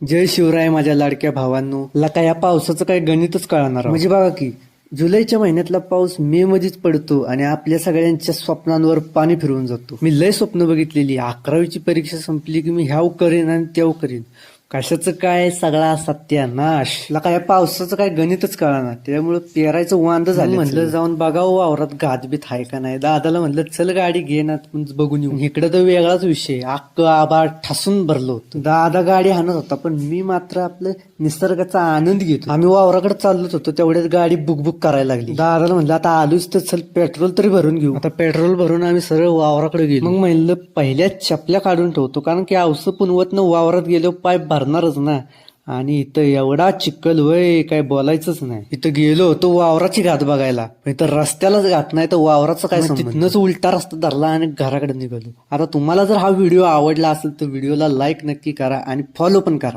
जय शिवराय माझ्या लाडक्या भावांनो. लका या पावसाचं काय गणितच कळणार म्हणजे बघा की जुलैच्या महिन्यातला पाऊस मे मध्येच पडतो आणि आपल्या सगळ्यांच्या स्वप्नांवर पाणी फिरवून जातो. मी लय स्वप्न बघितलेली. 11वीची परीक्षा संपली की मी ह्याव करीन आणि त्याव करीन. कशाचं काय सगळा सत्यानाश. लका या पावसाचं काय गणितच कळणार. त्यामुळे पेरायचं वांद झालं. म्हणलं जाऊन बघावं वावरात गाजबीत आहे का नाही. दादाला म्हणलं चल गाडी घे ना बघून येऊ. इकडे तर वेगळाच विषय. अख्खं आभाळ ठासून भरलो होतं. दादा गाडी हाणत होता पण मी मात्र आपलं निसर्गाचा आनंद घेतो. आम्ही वावराकडे चाललोच होतो तेवढ्यात गाडी बुकबुक करायला लागली. दादाला म्हणलं आता आलोच तर चल पेट्रोल तरी भरून घेऊ. आता पेट्रोल भरून आम्ही सरळ वावराकडे गेलो. मग म्हणलं पहिल्याच चपल्या काढून ठेवतो कारण की औस पुनवत वावरात गेलो पाय भरणारच ना. आणि इथं एवढा चिखल वय काय बोलायचंच नाही. इथं गेलो होतो वावराची घात बघायला. इथं रस्त्यालाच घात नाही तर वावराचं काय संबंध. तिथनच उलटा रस्ता धरला आणि घराकडे निघालो. आता तुम्हाला जर हा व्हिडिओ आवडला असेल तर व्हिडिओला लाईक नक्की करा आणि फॉलो पण करा.